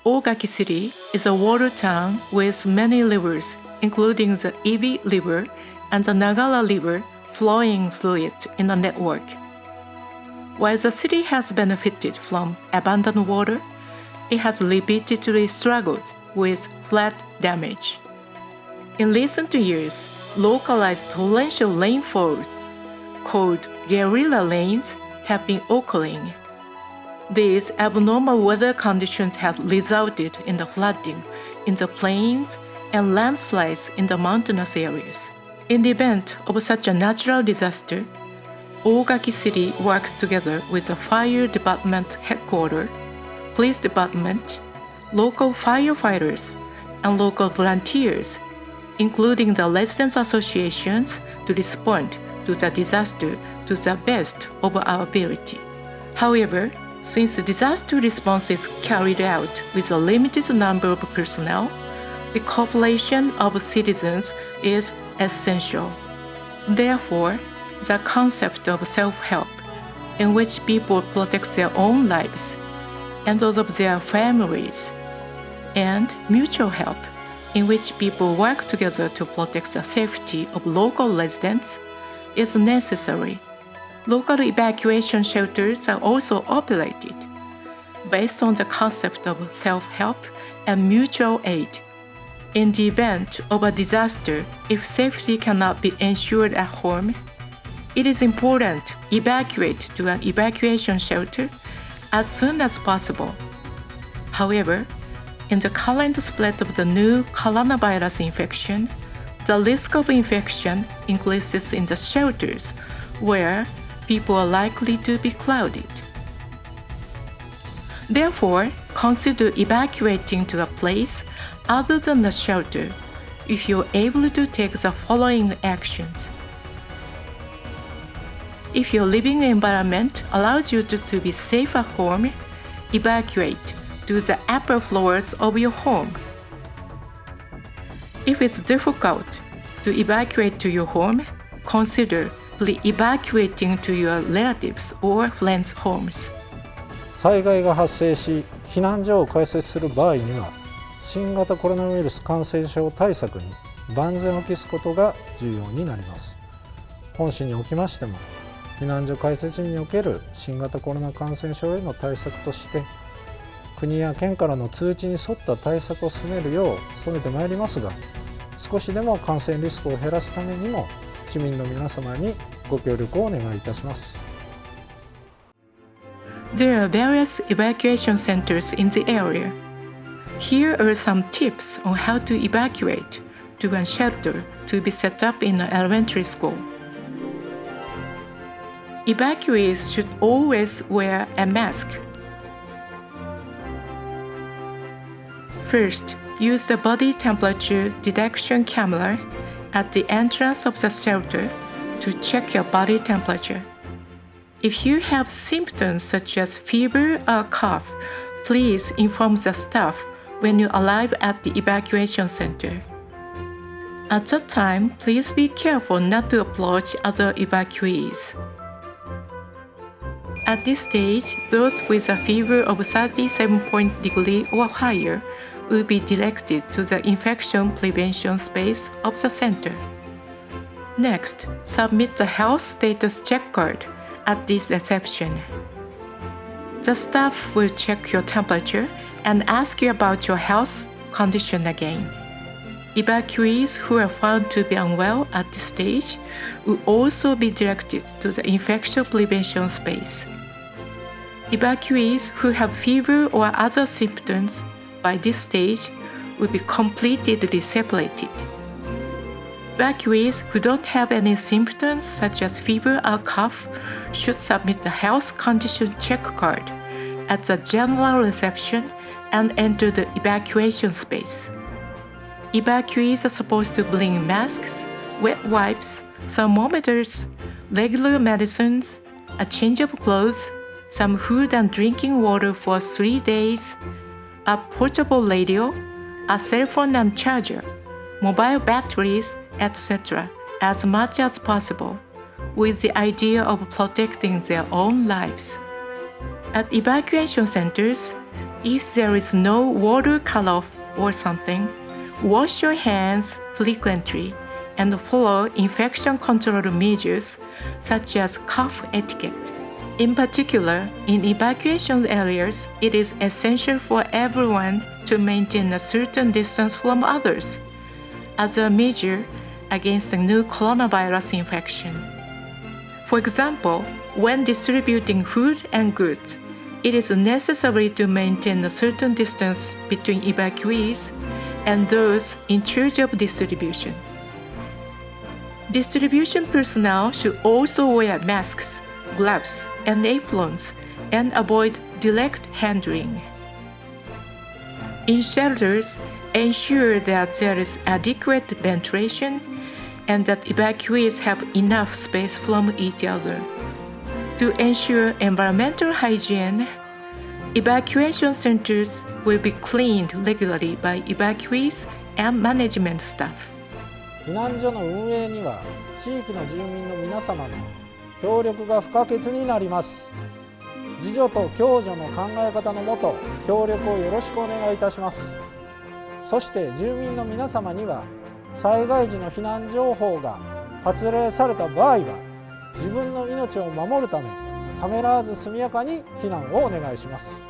Ogaki City is a water town with many rivers, including the Ibi River and the Nagara River flowing through it in a network. While the city has benefited from abundant water, it has repeatedly struggled with flood damage. In recent years, localized torrential rainfalls, called guerrilla rains, have been occurring. These abnormal weather conditions have resulted in the flooding in the plains and landslides in the mountainous areas. In the event of such a natural disaster, Ogaki City works together with the Fire Department Headquarters, Police Department, local firefighters, and local volunteers, including the residents' associations, to respond to the disaster to the best of our ability. However, since disaster response is carried out with a limited number of personnel, the cooperation of citizens is essential. Therefore, the concept of self-help, in which people protect their own lives and those of their families, and mutual help, in which people work together to protect the safety of local residents, is necessary. Local evacuation shelters are also operated based on the concept of self-help and mutual aid. In the event of a disaster, if safety cannot be ensured at home, it is important to evacuate to an evacuation shelter as soon as possible. However, in the current spread of the new coronavirus infection, the risk of infection increases in the shelters where people are likely to be crowded. Therefore, consider evacuating to a place other than the shelter if you're able to take the following actions. If your living environment allows you to be safe at home, evacuate to the upper floors of your home. If it's difficult to evacuate to your home, consider evacuating to your relatives or friends' homes. 災害が発生し、避難所を開設する場合には、新型コロナウイルス感染症対策に万全を期すことが重要になります。本市におきましても、避難所開設における新型コロナ感染症への対策として、国や県からの通知に沿った対策を進めるよう努めてまいりますが、少しでも感染リスクを減らすためにも、市民の皆様にご協力をお願いいたします。There are various evacuation centers in the area. Here are some tips on how to evacuate to a shelter to be set up in an elementary school. Evacuees should always wear a mask. First, use the body temperature detection camera at the entrance of the shelter to check your body temperature. If you have symptoms such as fever or cough, please inform the staff when you arrive at the evacuation center. At that time, please be careful not to approach other evacuees. At this stage, those with a fever of 37 degrees or higher will be directed to the infection prevention space of the center. Next, submit the health status check card at this reception. The staff will check your temperature and ask you about your health condition again. Evacuees who are found to be unwell at this stage will also be directed to the infection prevention space. Evacuees who have fever or other symptoms by this stage will be completely separated. Evacuees who don't have any symptoms such as fever or cough should submit the health condition check card at the general reception and enter the evacuation space. Evacuees are supposed to bring masks, wet wipes, thermometers, regular medicines, a change of clothes, some food and drinking water for 3 days, a portable radio, a cell phone and charger, mobile batteries, etc. as much as possible, with the idea of protecting their own lives. At evacuation centers, If there is no water cutoff or something, wash your hands frequently and follow infection control measures such as cough etiquette. In particular, in evacuation areas, it is essential for everyone to maintain a certain distance from others as a measure against the new coronavirus infection. For example, when distributing food and goods, it is necessary to maintain a certain distance between evacuees and those in charge of distribution. Distribution personnel should also wear masks, gloves, and aprons and avoid direct handling. In shelters, ensure that there is adequate ventilation and that evacuees have enough space from each other. To ensure environmental hygiene, evacuation centers will be cleaned regularly by evacuees and management staff. 避難所の運営には地域の住民の皆様の協力が不可欠になります。自助と共助の考え方のもと、協力をよろしくお願いいたします。そして住民の皆様には災害時の避難情報が発令された場合は自分の命を守るためためらわず速やかに避難をお願いします。